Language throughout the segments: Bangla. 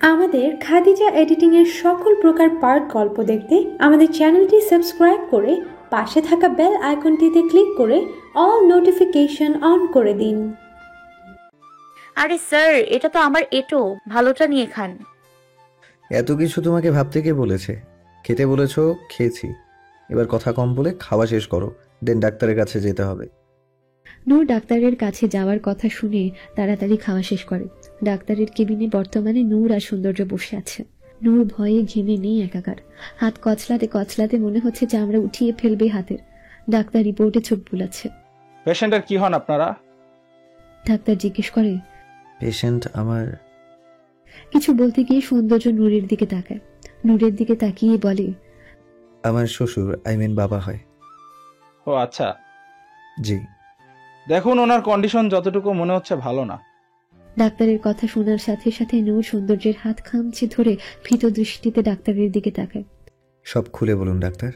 আমাদের খাদিজা এডিটিং এর সকল প্রকার পার্ট গল্প দেখতে আমাদের চ্যানেলটি সাবস্ক্রাইব করে পাশে থাকা বেল আইকনটিতে ক্লিক করে অল নোটিফিকেশন অন করে দিন। আরে স্যার, এটা তো আমার এটো, ভালোটা নিয়ে খান। এত কিছু তোমাকে ভাবতে কে বলেছে? খেতে বলেছ, খেয়েছি। এবার কথা কম বলে খাওয়া শেষ করো, দেন ডাক্তারের কাছে যেতে হবে। নূর ডাক্তারের কাছে যাওয়ার কথা শুনে তাড়াতাড়ি খাওয়া শেষ করে। ডাক্তারের কেবিনে বর্তমানে নূর আর সৌন্দর্য বসে আছে। নূর ভয়ে ঘেমে নেই একাকার। হাত কচলাতে কচলাতে মনে হচ্ছে চামড়া উঠিয়ে ফেলবে হাতের। ডাক্তার রিপোর্টে চোখ বুলাচ্ছে। পেশেন্টের কি হন আপনারা? ডাক্তার জিজ্ঞেস করে। পেশেন্ট আমার। কিছু বলতে গিয়ে সৌন্দর্য নূরের দিকে তাকায়। নূরের দিকে তাকিয়ে বলে, আমার শ্বশুর, বাবা হয়। ও আচ্ছা। জি। দেখুন, ওনার কন্ডিশন যতটুকু মনে হচ্ছে ভালো না। ডাক্তারের কথা শোনার সাথে সাথে নূর সৌন্দর্যের হাত খামচে ধরে ভীত দৃষ্টিতে ডাক্তারের দিকে তাকায়। সব খুলে বলুন ডাক্তার।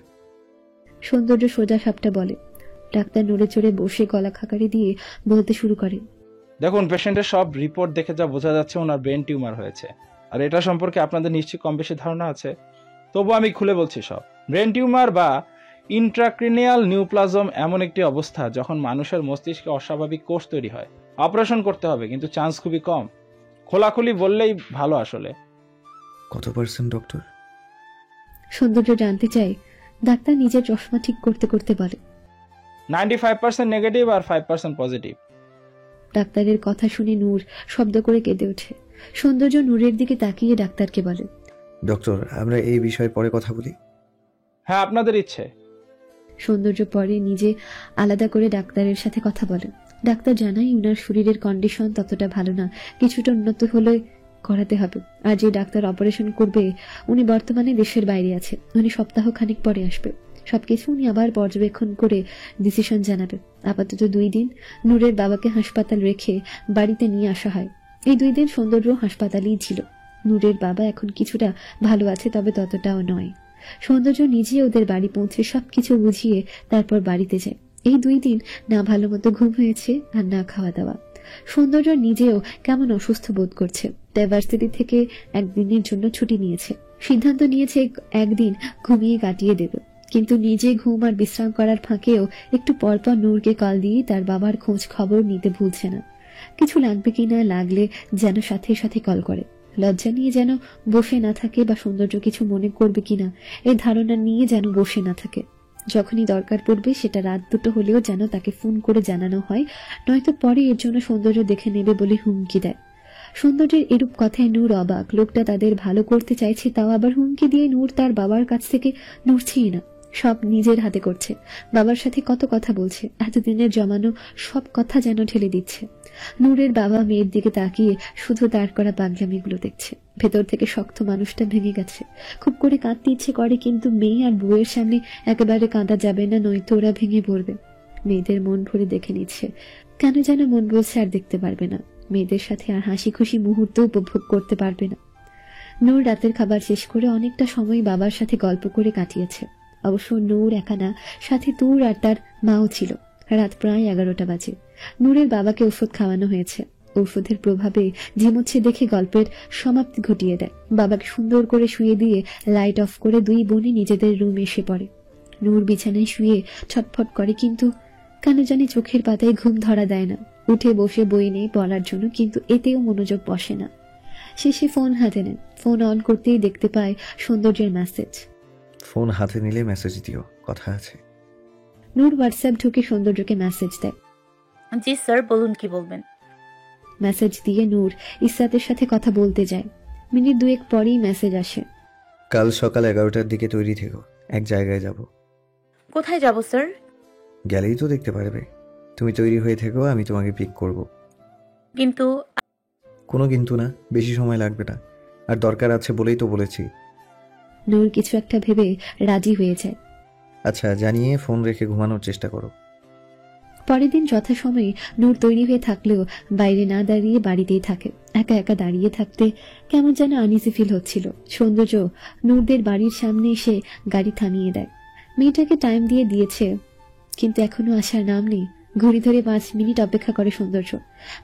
সৌন্দর্য সোজা সাপটা বলে। ডাক্তার নড়ে চড়ে বসে গলা খাকারি দিয়ে বলতে শুরু করে। দেখুন, পেশেন্টের সব রিপোর্ট দেখে যা বোঝা যাচ্ছে ওনার ব্রেন টিউমার হয়েছে। আর এটা সম্পর্কে আপনাদের নিশ্চয়ই কম বেশি ধারণা আছে, তবু আমি খুলে বলছি সব। ব্রেন টিউমার বা ইন্ট্রাক্রিনিয়াল নিউপ্লাজম এমন একটি অবস্থা যখন মানুষের মস্তিষ্কে অস্বাভাবিক কোষ তৈরি হয়। অপারেশন করতে হবে, কিন্তু চান্স খুবই কম। খোলাখুলি বললেই ভালো আসলে। কত পার্সেন্ট ডক্টর? সৌন্দর্য জানতে চায়। ডাক্তার নিজের চশমা ঠিক করতে করতে বলে, 95% নেগেটিভ আর 5% পজিটিভ। ডাক্তারের কথা শুনে নূর শব্দ করে কেঁদে ওঠে। সৌন্দর্য নূরের দিকে তাকিয়ে ডাক্তারকে বলে, ডক্টর, আমরা এই বিষয়ে পরে কথা বলি। হ্যাঁ, আপনাদের ইচ্ছে। সৌন্দর্য পরে নিজে আলাদা করে ডাক্তারের সাথে কথা বলে। ডাক্তার জানাই উনার শরীরের কন্ডিশন ততটা ভালো না, কিছুটা উন্নত হলে করাতে হবে। আর যে ডাক্তার অপারেশন করবে উনি বর্তমানে দেশের বাইরে আছে। উনি সপ্তাহ খানিক পরে আসবে। সবকিছু উনি আবার পর্যবেক্ষণ করে ডিসিশন জানাবে। আপাতত 2 দিন নূরের বাবাকে হাসপাতাল রেখে বাড়িতে নিয়ে আসা হয়। এই 2 দিন সৌন্দর্য হাসপাতালেই ছিল। নূরের বাবা এখন কিছুটা ভালো আছে, তবে ততটাও নয়। সৌন্দর্য নিজে ওদের বাড়ি পৌঁছে সবকিছু বুঝিয়ে তারপর বাড়িতে যায়। এই 2 দিন না ভালো মতো ঘুম হয়েছে আর না খাওয়া দাওয়া। সৌন্দর্য নিজেও কেমন অসুস্থ বোধ করছে। তাই ভার্সিটি থেকে 1 দিনের জন্য ছুটি নিয়েছে। সিদ্ধান্ত নিয়েছে 1 দিন ঘুমিয়ে কাটিয়ে দেবে। কিন্তু নিজে ঘুম আর বিশ্রাম করার ফাঁকেও একটু পরপর নূরকে কল দিয়ে তার বাবার খোঁজ খবর নিতে ভুলছে না। কিছু লাগবে কিনা, লাগলে যেন সাথে সাথে কল করে। লজ্জা নিয়ে যেন বসে না থাকে, বা সৌন্দর্য কিছু মনে করবে কিনা এই ধারণা নিয়ে যেন বসে না থাকে। যখনই দরকার পড়বে সেটা রাত 2টো হলেও যেন তাকে ফোন করে জানানো হয়, নয়তো পরে এর জন্য সৌন্দর্য দেখে নেবে বলে হুমকি দেয়। সৌন্দর্যের এরূপ কথায় নূর অবাক। লোকটা তাদের ভালো করতে চাইছে, তাও আবার হুমকি দিয়ে নূর তার বাবার কাছ থেকে নড়ছেই না। সব নিজের হাতে করছে। বাবার সাথে কত কথা বলছে, এতদিনের জমানো সব কথা যেন ঠেলে দিচ্ছে। নূরের বাবা মেয়ের দিকে তাকিয়ে শুধু তার করা পাগলামিগুলো দেখছে। ভেতর থেকে শক্ত মানুষটা ভেঙে গেছে। খুব করে কাঁদতে ইচ্ছে করে, কিন্তু মেয়ে আর বউয়ের সামনে একেবারে কাঁদা যাবে না, নয়তো ওরা ভেঙে পড়বে। মেয়েদের মন ভরে দেখে নিচ্ছে। কেন যেন মন বলছে আর দেখতে পারবে না। মেয়েদের সাথে আর হাসি খুশি মুহূর্ত উপভোগ করতে পারবে না। নূর রাতের খাবার শেষ করে অনেকটা সময় বাবার সাথে গল্প করে কাটিয়েছে। অবশ্য নূর একা না, সাথে তুর আর তার মাও ছিল। রাত প্রায় 11টা বাজে। নূরের বাবাকে ওষুধ খাওয়ানো হয়েছে। ঔষধের প্রভাবে ঝিমুচ্ছে দেখে গল্পের সমাপ্তি ঘটিয়ে দেয়। বাবাকে সুন্দর করে শুয়ে দিয়ে লাইট অফ করে 2 বোনই নিজেদের রুমে এসে পড়ে। নূর বিছানায় শুয়ে ছটফট করে, কিন্তু কেন জানি চোখের পাতায় ঘুম ধরা দেয় না। উঠে বসে বই নেই পড়ার জন্য, কিন্তু এতেও মনোযোগ বসে না। শেষে ফোন হাতে নেন। ফোন অন করতেই দেখতে পায় সৌন্দর্যের মেসেজ। ফোন হাতে নিলে মেসেজ দিও, কথা আছে। নূর হোয়াটসঅ্যাপ ঢুকে সৌন্দর্যকে মেসেজ দেয়। জি স্যার, বলুন কি বলবেন। মেসেজ দিয়ে নূর ইসরাতের সাথে কথা বলতে যায়। মিনিট 2 পরেই মেসেজ আসে। কাল সকাল 11টার দিকে তৈরি থেকো, এক জায়গায় যাব। কোথায় যাব স্যার? গেলেই তো দেখতে পারবে। তুমি তৈরি হয়ে থেকো, আমি তোমাকে পিক করব। কিন্তু কোনো কিন্তু না, বেশি সময় লাগবে না। আর দরকার আছে বলেই তো বলেছি। নূর কিছু একটা ভেবে রাজি হয়ে যায়। আচ্ছা, জানিয়ে ফোন রেখে ঘুমানোর চেষ্টা করো। পরের দিন যথাসময়ে নূর তৈরি হয়ে থাকলেও বাইরে না দাঁড়িয়ে বাড়িতেই থাকে। একা একা দাঁড়িয়ে থাকতে কেমন যেন আনইজি ফিল হচ্ছিল। সৌন্দর্য নূরদের বাড়ির সামনে এসে গাড়ি থামিয়ে দেয়। মেয়েটাকে টাইম দিয়েছে, কিন্তু এখনো আসার নাম নেই। ঘড়ি ধরে 5 মিনিট অপেক্ষা করে সৌন্দর্য।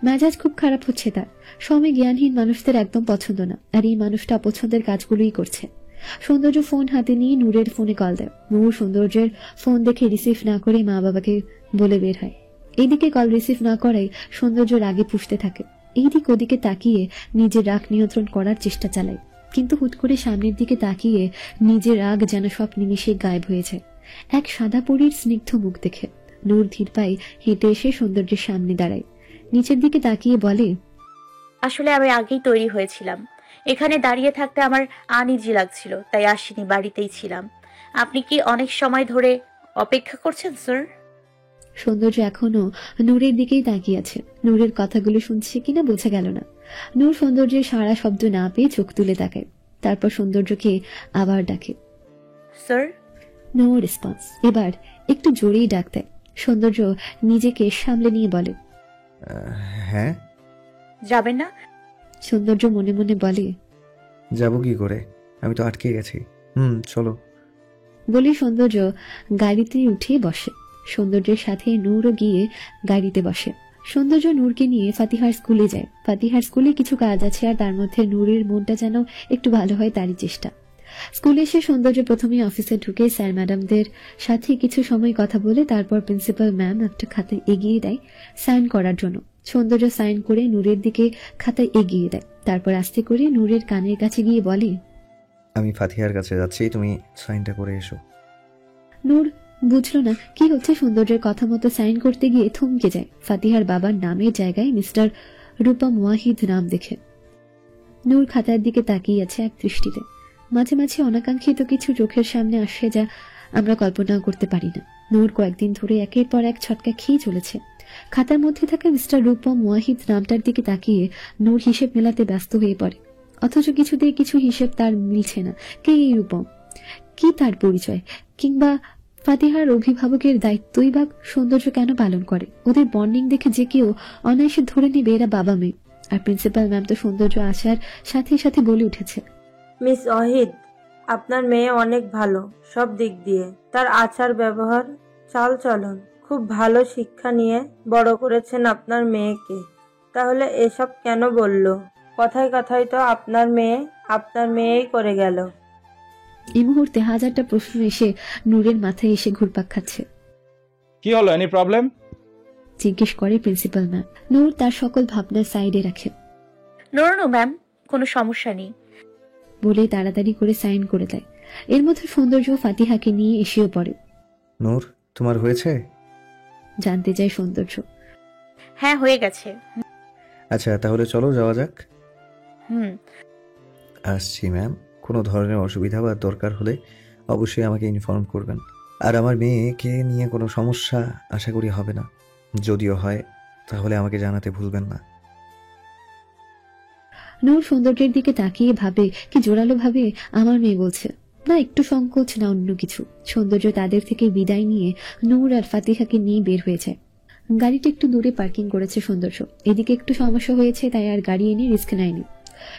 মেজাজ খুব খারাপ হচ্ছে তার। সময় জ্ঞানহীন মানুষদের একদম পছন্দ না, আর এই মানুষটা অপছন্দের কাজগুলোই করছে। সৌন্দর্য ফোন হাতে নিয়ে নূরের ফোনে কল দেয়। নূর সৌন্দর্যের ফোন দেখে রিসিভ না করে মা বাবাকে বলে বের হয়। এইদিকে কল রিসিভ না করায় সৌন্দর্য রাগে পুষতে থাকে। এইদিক ওদিকে তাকিয়ে নিজের রাগ নিয়ন্ত্রণ করার চেষ্টা চালায়, কিন্তু হুট করে সামনের দিকে তাকিয়ে নিজের রাগ যেন সব নিমিষে গায়েব হয়ে যায়। এক সাদা পরীর স্নিগ্ধ মুখ দেখে নূর ধীর পায়ে হেঁটে এসে সৌন্দর্যের সামনে দাঁড়ায়। নিচের দিকে তাকিয়ে বলে, আসলে আমি আগেই তৈরি হয়েছিলাম। এখানে দাঁড়িয়ে থাকতে আমার আনইজি লাগছিল, তাই আসিনি, বাড়িতেই ছিলাম। আপনি কি অনেক সময় ধরে অপেক্ষা করছেন স্যার? সৌন্দর্য এখনো নূরের দিকেই তাকিয়ে আছে। নূরের কথাগুলো শুনছে কিনা বোঝা গেল না। নূর সৌন্দর্যের সারা শব্দ না পেয়ে চোখ তুলে তাকায়, তারপর সৌন্দর্যকে আবার ডাকে। স্যার? No response. এবার একটু জোরেই ডাক দেয়। সৌন্দর্য নিজেকে সামলে নিয়ে বলে, হ্যাঁ। যাবেন না? সৌন্দর্য মনে মনে বলে, যাব কি করে, আমি তো আটকে গেছি। চলো। বলে সৌন্দর্য গাড়িতে উঠে বসে। সৌন্দর্যের সাথে নূরও গিয়ে গাড়িতে বসে। সৌন্দর্য নূরকে নিয়ে ফাতিহার স্কুলে যায়। ফাতিহার স্কুলে কিছু কাজ আছে, আর তার মধ্যে নূরের মনটা যেন একটু ভালো হয় তারই চেষ্টা। স্কুলে এসে সৌন্দর্য প্রথমে অফিসে ঢুকে স্যার ম্যাডামদের সাথে কিছু সময় কথা বলে তারপর প্রিন্সিপাল ম্যাম একটা খাতা এগিয়ে দেয় সাইন করার জন্য। সৌন্দর্য সাইন করে নূরের দিকে খাতা এগিয়ে দেয়, তারপর আস্তে করে নূরের কানের কাছে গিয়ে বলে, আমি ফাতিহার কাছে যাচ্ছি, তুমি সাইনটা করে এসো। নূর বুঝলো না কি হচ্ছে। সৌন্দর্যের কথা মতো সাইন করতে গিয়ে থমকে যায়। ফাতিহার বাবার নামের জায়গায় মিস্টার রূপম ওয়াহিদ নাম দেখে নূর খাতার দিকে তাকিয়ে আছে এক দৃষ্টিতে। মাঝে মাঝে অনাকাঙ্ক্ষিত কিছু চোখের সামনে আসে যা আমরা কল্পনাও করতে পারি না। নূর কয়েকদিন ধরে একের পর এক ছটকা খেয়ে চলেছে। খাতার মধ্যে থাকা মিস্টার রূপম ওয়াহিদ নামটার দিকে তাকিয়ে নূর হিসেব মেলাতে ব্যস্ত হয়ে পড়ে, অথচ কিছুতেই কিছু হিসেব তার মিলছে না। কে এই রূপম, কি তার পরিচয়, কিংবা ফাতিহার অভিভাবকের দায়িত্বই বা সৌন্দর্য কেন পালন করে? ওদের বন্ডিং দেখে যে কেউ অনায়াসে ধরে নেবে এরা বাবা মেয়ে। আর প্রিন্সিপাল ম্যাম তো সৌন্দর্য আসার সাথে সাথে বলে উঠেছে, মিস ওয়াহিদ, আপনার মেয়ে অনেক ভালো সব দিক দিয়ে। তার আচার ব্যবহার, চাল চলন, খুব ভালো শিক্ষা নিয়ে বড় করেছেন আপনার মেয়েকে। তাহলে এসব কেন বলল? কথায় কথায় তো আপনার মেয়েই করে গেল। এই মুহূর্তে হাজারটা প্রশ্ন এসে নূরের মাথায় এসে ঘুরপাক খাচ্ছে। কি হলো, এনি প্রবলেম? জিজ্ঞেস করে প্রিন্সিপাল ম্যাম। নূর তার সকল ভাবনা সাইডে রাখে। নো নো ম্যাম, কোনো সমস্যা নেই বলে তাড়াতাড়ি করে সাইন করে দেয়। এর মধ্যে সৌন্দর্য ফাতিহাকে নিয়ে এসেও পড়ে। নূর, তোমার হয়েছে? জানতে চায় সৌন্দর্য। হ্যাঁ, হয়ে গেছে। আচ্ছা, তাহলে চলো যাওয়া যাক। হুম। আসছি ম্যাম। কোনো ধরনের অসুবিধা বা দরকার হলে অবশ্যই আমাকে ইনফর্ম করবেন। আর আমার মেয়েকে নিয়ে কোনো সমস্যা আশা করি হবে না, যদিও হয় তাহলে আমাকে জানাতে ভুলবেন না। নূর সৌন্দর্যের দিকে তাকিয়ে ভাবে, কি জোরালো ভাবে আমার মেয়ে বলছে, না একটু সংকোচ না অন্য কিছু। সৌন্দর্য তাদের থেকে বিদায় নিয়ে নূর আর ফাতিহাকে নিয়ে বের হয়ে যায়। গাড়িটা একটু দূরে পার্কিং করেছে সৌন্দর্য। এদিকে একটু সমস্যা হয়েছে তাই আর গাড়ি এনে রিস্ক নেয়নি।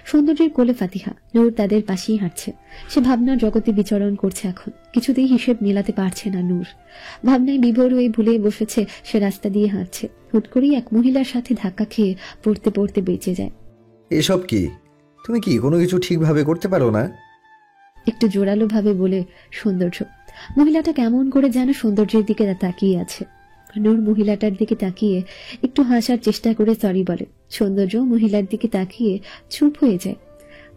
সৌন্দর্যের কোলে ফাতিহা, নূর তাদের পাশেই হাঁটছে। সে ভাবনার জগতে বিচরণ করছে এখন। কিছুতেই হিসেব মেলাতে পারছে না নূর। ভাবনায় বিভোর হয়ে ভুলে বসেছে সে রাস্তা দিয়ে হাঁটছে। হুট করেই এক মহিলার সাথে ধাক্কা খেয়ে পড়তে পড়তে বেঁচে যায়। এসব কি? তুমি কি কোনো কিছু ঠিকভাবে করতে পারো না? একটু জোরালো ভাবে বলে সৌন্দর্য। মহিলাটা কেমন করে যেন সৌন্দর্যের দিকে তাকিয়ে আছে। নূর মহিলাটার দিকে তাকিয়ে একটু হাসার চেষ্টা করে সরি বলে। সৌন্দর্য মহিলার দিকে তাকিয়ে চুপ হয়ে যায়।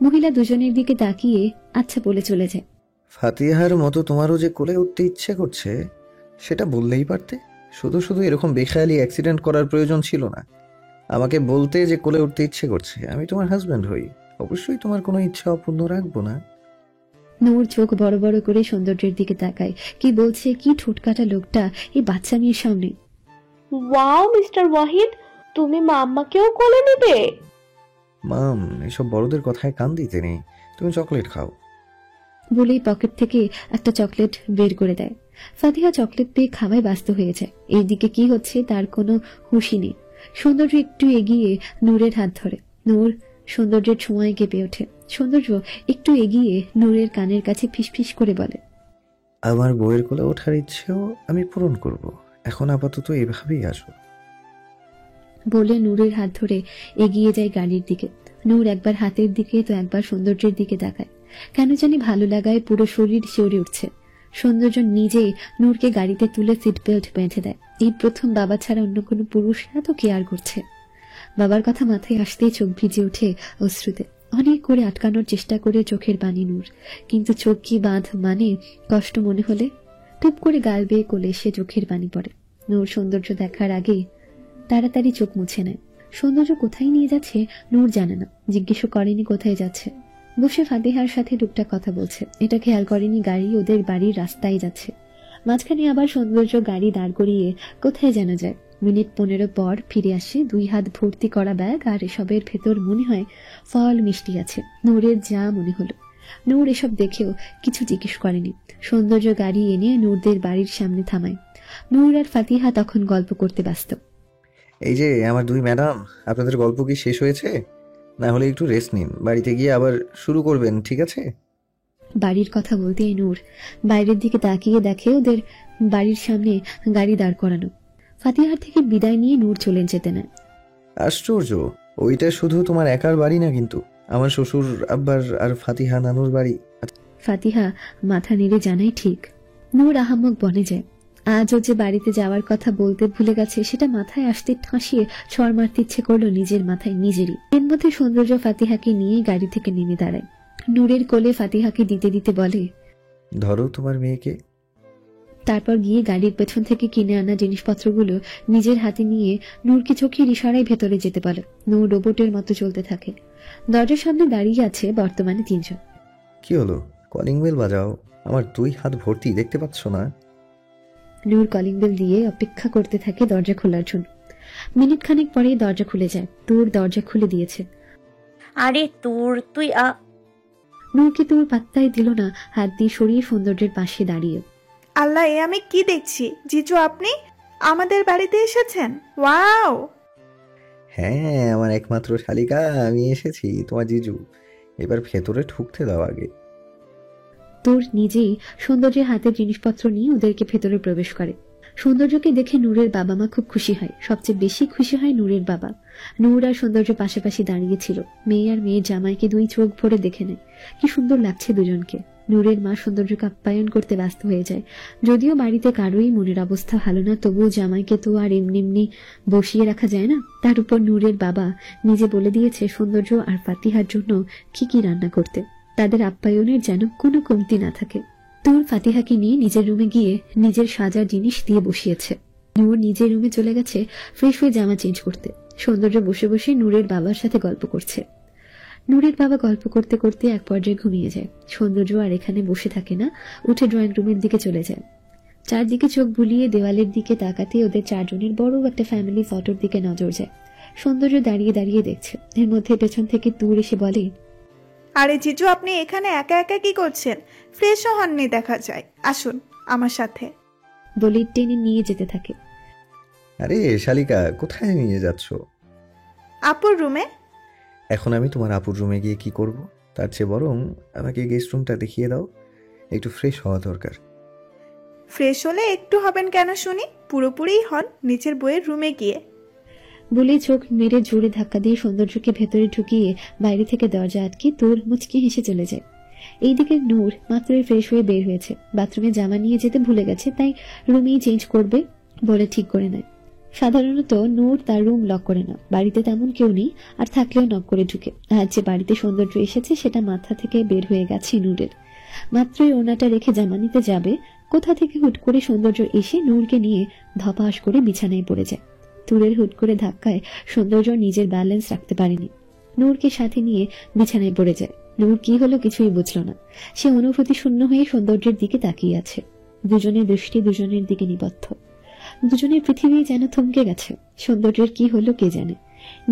মহিলা দুজনের দিকে তাকিয়ে আচ্ছা বলে চলে যায়। ফাতিহার মতো তোমারও যে কোলে উঠতে ইচ্ছে করছে সেটা বললেই পারতে। শুধু শুধু এরকম বেখেয়ালি অ্যাক্সিডেন্ট করার প্রয়োজন ছিল না। আমাকে বলতে যে কোলে উঠতে ইচ্ছে করছে, আমি তোমার হাজব্যান্ড হই, অবশ্যই তোমার কোনো ইচ্ছা অপূর্ণ রাখবো না। নূর চোখ বড় বড় করে সৌন্দর্যের দিকে তাকায়। কি বলছে কি ঠোঁটকাটা লোকটা এই বাচ্চা মেয়ের সামনে। ওয়াও মিস্টার ওয়াহিদ, তুমি মাম্মাকেও কোলে নেবে? মাম, এসব বড়দের কথায় কান দিতে নেই, তুমি চকলেট খাও। বলেই পকেট থেকে একটা চকলেট বের করে দেয়। ফাতিহা চকলেট পেয়ে খাওয়ায় ব্যস্ত হয়ে যায়। এইদিকে কি হচ্ছে তার কোনো হুঁশই নেই। সৌন্দর্য একটু এগিয়ে নূরের হাত ধরে। নূর সৌন্দর্যের ছোঁয়ায় কেঁপে ওঠে। সৌন্দর্য একটু এগিয়ে নূরের কানের কাছে ফিসফিস করে বলে, আমার বউয়ের কোলে ওঠার ইচ্ছেও আমি পূরণ করব, এখন আপাতত এভাবেই আসো। বলে নূরের হাত ধরে এগিয়ে যায় গাড়ির দিকে। নূর একবার হাতের দিকে তো একবার সৌন্দর্যের দিকে তাকায়। কেন জানি ভালো লাগায় পুরো শরীর শিউরে উঠছে। সৌন্দর্য নিজেই নূরকে গাড়িতে তুলে সিট বেল্ট বেঁধে দেয়। এই প্রথম বাবা ছাড়া অন্য কোনো পুরুষ এত কেয়ার করছে। বাবার কথা মাথায় আসতেই চোখ ভিজে ওঠে অশ্রুতে। অনেক করে আটকানোর চেষ্টা করে চোখের পানি নূর, কিন্তু চোখ কি বাঁধ মানে কষ্ট মনে হলে টুপ করে গাল বেয়ে কোলে এসে চোখের পানি পড়ে। নূর সৌন্দর্য দেখার আগে তাড়াতাড়ি চোখ মুছে নেয়। সৌন্দর্য কোথায় নিয়ে যাচ্ছে নূর জানে না, জিজ্ঞেসও করেনি কোথায় যাচ্ছে। বসে ফাতিহার সাথে টুকটাক কথা বলছে, এটা খেয়াল করেনি গাড়ি ওদের বাড়ির রাস্তায় যাচ্ছে। মাঝখানে আবার সৌন্দর্য গাড়ি দাঁড় করিয়ে কোথায় যেন যায়। মিনিট 15 পর ফিরে আসে, 2 হাত ভর্তি করা ব্যাগ, আর এসবের ভেতর মনে হয় ফল মিষ্টি আছে। নূরের যা মনে হলো। নূর এসব দেখেও কিছু জিজ্ঞেস করেনি। সৌন্দর্য গাড়ি এনে নূরদের বাড়ির সামনে থামায়। নূর আর ফাতিহা তখন গল্প করতে ব্যস্ত। এই যে আমার 2 ম্যাডাম, আপনাদের গল্প কি শেষ হয়েছে? না হলে একটু রেস্ট নিন, বাড়িতে গিয়ে আবার শুরু করবেন, ঠিক আছে? বাড়ির কথা বলতেই নূর বাইরের দিকে তাকিয়ে দেখে ওদের বাড়ির সামনে গাড়ি দাঁড় করানো। ফাতিহার থেকে বিদায় নিয়ে নূর চলে যেতে নেয়। আশ্চর্য, ওইটা শুধু তোমার একার বাড়ি না কিন্তু, আমার শ্বশুর আব্বার আর ফাতিহা নানুর বাড়ি। ফাতিহা মাথা নেড়ে জানাই ঠিক। নূর আহাম্মক বনে যায়। আজও যে বাড়িতে যাওয়ার কথা বলতে ভুলে গেছে সেটা মাথায় আসতে ঠাঁসিয়ে ছড় মারতে ইচ্ছে করলো নিজের মাথায় নিজেরই। এর মধ্যে সৌন্দর্য ফাতিহাকে নিয়ে গাড়ি থেকে নেমে দাঁড়ায়। নূরের কোলে ফাতিহাকে দিতে দিতে বলে, ধরো তোমার মেয়েকে। তারপর গিয়ে গাড়ির পেছন থেকে কিনে আনা জিনিসপত্রগুলো নিজের হাতে নিয়ে নূরকে চোখের ইশারায় ভেতরে যেতে বলে। নূর রোবটের মতো চলতে থাকে। দরজার সামনে দাঁড়িয়ে আছে বর্তমানে 3 জন। কি হলো? কলিং বেল বাজাও, আমার 2 হাত ভর্তি, দেখতে পাচ্ছ না? নূর কলিং বেল দিয়ে অপেক্ষা করতে থাকে দরজা খোলার জন্য। মিনিট খানেক পরেই দরজা খুলে যায়। তোর দরজা খুলে দিয়েছে। আরে তুই নূরকে তোর পাত্তাই দিল না, হাত দিয়ে সরিয়ে সৌন্দর্যের পাশে দাঁড়িয়ে। আল্লাহ, এ আমি কি দেখছি? জিজু, আপনি আমাদের বাড়িতে এসেছেন? ওয়াও! হ্যাঁ, আমার একমাত্র শালিকা, আমি এসেছি, তোমার জিজু। এবার ভেতরে ঢুকতে দাও আগে। তোর নিজেই সৌন্দর্যের হাতের জিনিসপত্র নিয়ে ওদেরকে ভেতরে প্রবেশ করে। সৌন্দর্যকে দেখে নূরের বাবা মা খুব খুশি হয়। সবচেয়ে বেশি খুশি হয় নূরের বাবা। নূর আর সৌন্দর্য পাশাপাশি দাঁড়িয়েছিল। মেয়ে আর মেয়ের জামাইকে 2 চোখ ভরে দেখে নেয়। কি সুন্দর লাগছে দুজনকে। নূরের মা সৌন্দর্যকে আপ্যায়ন করতে ব্যস্ত হয়ে যায়। যদিও বাড়িতে কারোই মনের অবস্থা ভালো না, তবুও জামাইকে তো আর এমনি এমনি বসিয়ে রাখা যায় না। তার উপর নূরের বাবা নিজে বলে দিয়েছে সৌন্দর্য আর ফাতিহার জন্য কি কি রান্না করতে। তাদের আপ্যায়নের যেন কোনো কমতি না থাকে। তোর ফাতিহাকে নিয়ে নিজের রুমে গিয়ে নিজের সাজার জিনিস দিয়ে বসিয়েছে। নূর নিজের রুমে চলে গেছে ফ্রেশ হয়ে জামা চেঞ্জ করতে। সৌন্দর্য বসে বসে নূরের বাবার সাথে গল্প করছে। নূরের বাবা গল্প করতে করতে এক পর্যায়ে ঘুমিয়ে যায়। সৌন্দর্য আর এখানে বসে থাকে না, উঠে ড্রয়িং রুমের দিকে চলে যায়। চারদিকে চোখ বুলিয়ে দেওয়ালের দিকে তাকাতে ওদের 4 জনের বড় একটা ফ্যামিলি ফটোর দিকে নজর যায়। সৌন্দর্য দাঁড়িয়ে দাঁড়িয়ে দেখছে। এর মধ্যে পেছন থেকে দূর এসে বলে, আরে জিজু, আপনি এখানে একা একা কি করছেন? ফ্রেশও হননি দেখা যায়। আসুন আমার সাথে। বলে টেনে নিয়ে যেতে থাকে। আরে শালিকা, কোথায় নিয়ে যাচ্ছ? আপুর রুমে। এখন আমি তোমার আপুর রুমে গিয়ে কি করব? তার চেয়ে বরং আমাকে গেস্ট রুমটা দেখিয়ে দাও, একটু ফ্রেশ হওয়া দরকার। ফ্রেশ হলে একটু হবেন কেন শুনি? পুরোপুরি হন নিচের বইয়ের রুমে গিয়ে। বলে চোখ মেরে জোরে ধাক্কা দিয়ে সৌন্দর্যকে ভেতরে ঢুকিয়ে বাইরে থেকে দরজা আটকে তোর মুচকি হেসে চলে যায়। এইদিকে নূর মাত্রই ফ্রেশ হয়ে বের হয়েছে। বাথরুমে জামা নিয়ে যেতে ভুলে গেছে, তাই রুমেই চেঞ্জ করবে বলে ঠিক করে নেয়। সাধারণত নূর তার রুম লক করে না, বাড়িতে তেমন কেউ নেই, আর থাকলেও নক করে ঢুকে। আজ যে বাড়িতে সৌন্দর্য এসেছে সেটা মাথা থেকে বের হয়ে গেছে নূরের। মাত্রই ওনাটা রেখে জামা নিতে যাবে, কোথা থেকে হুট করে সৌন্দর্য এসে নূরকে নিয়ে ধপাস করে বিছানায় পড়ে যায়। তুরের হুট করে ধাক্কায় সৌন্দর্য নিজের ব্যালেন্স রাখতে পারেনি, নূরকে সাথে নিয়ে বিছানায় পড়ে যায়। নূর কি হলো কিছুই বুঝল না। সে অনুভূতি শূন্য হয়ে সৌন্দর্যের দিকে তাকিয়ে আছে। দুজনের দৃষ্টি দুজনের দিকে নিবদ্ধ। দুজনের পৃথিবী যেন থমকে গেছে। সৌন্দর্যের কি হলো কে জানে।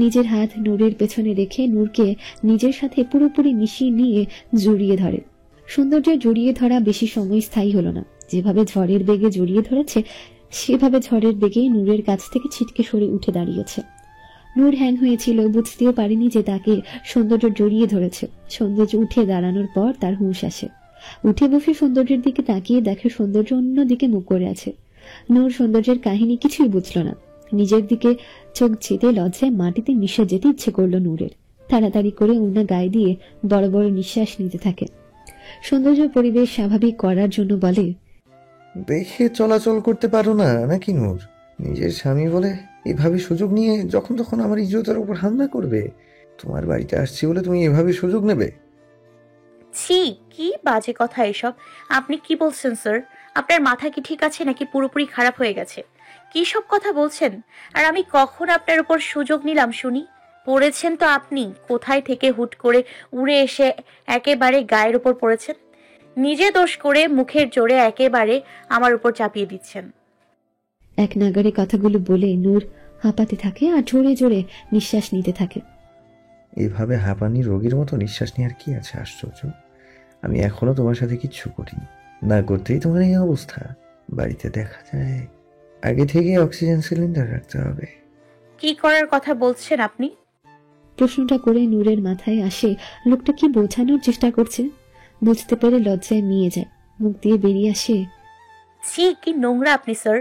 নিজের হাত নূরের পেছনে রেখে নূরকে নিজের সাথে পুরোপুরি মিশিয়ে নিয়ে জড়িয়ে ধরে। সৌন্দর্যের জড়িয়ে ধরা বেশি সময় স্থায়ী হলো না। যেভাবে ঝড়ের বেগে জড়িয়ে ধরেছে সেভাবে ঝড়ের বেগেই নূরের কাছ থেকে ছিটকে সরে উঠে দাঁড়িয়েছে। নূর হ্যাং হয়েছিল, বুঝতেও পারেনি যে তাকে সৌন্দর্য জড়িয়ে ধরেছে। সৌন্দর্য উঠে দাঁড়ানোর পর তার হুঁশ আসে। উঠে বসে সৌন্দর্যের দিকে তাকিয়ে দেখে সৌন্দর্য অন্যদিকে মুখ করে আছে। নূর সৌন্দর্যের কাহিনী কিছুই বুঝল না। নিজের দিকে চোখ যেতে লজ্জায় মাটিতে মিশে যেতে ইচ্ছে করলো নূরের। তাড়াতাড়ি করে ওড়না গায়ে দিয়ে বড় বড় নিঃশ্বাস নিতে থাকে। সৌন্দর্য পরিবেশ স্বাভাবিক করার জন্য বলে, দেখে চলাচল করতে পারো না নাকি নূর? নিজের স্বামী বলে এভাবে সুযোগ নিয়ে যখন তখন আমার ইজ্জতের উপর হামলা করবে? তোমার বাড়িতে আসছি বলে তুমি এভাবে সুযোগ নেবে? ছি, কি বাজে কথা এসব। আপনি কি বলছেন স্যার? আপনার মাথা কি ঠিক আছে নাকি পুরোপুরি খারাপ হয়ে গেছে? কি সব কথা বলছেন? আর আমি কখন আপনার উপর সুযোগ নিলাম শুনি? পড়েছেন তো আপনি, কোথায় থেকে হুট করে উড়ে এসে একেবারে গায়ের উপর পড়েছেন। নিজে দোষ করে মুখের জোরে একেবারে আমার উপর চাপিয়ে দিচ্ছেন। এক নাগারে কথাগুলো বলে নূর হাঁপাতে থাকে আর জোরে জোরে নিঃশ্বাস নিতে থাকে। এভাবে হাঁপানি রোগীর মতো নিঃশ্বাস নেওয়ার কি আছে? আশ্চর্য, আমি এখনো তোমার সাথে কিচ্ছু করিনি, না করতেই তোমার এই অবস্থা। বাড়িতে দেখা যায় আগে থেকে অক্সিজেন সিলিন্ডার রাখতে হবে। কি করার কথা বলছেন আপনি? প্রশ্নটা করে নূরের মাথায় আসে লোকটা কি বোঝানোর চেষ্টা করছে। বুঝতে পেরে লজ্জায় মিয়ে যায়, মুখ দিয়ে বেরিয়ে আসে, ছি, কি নোংরা আপনি স্যার।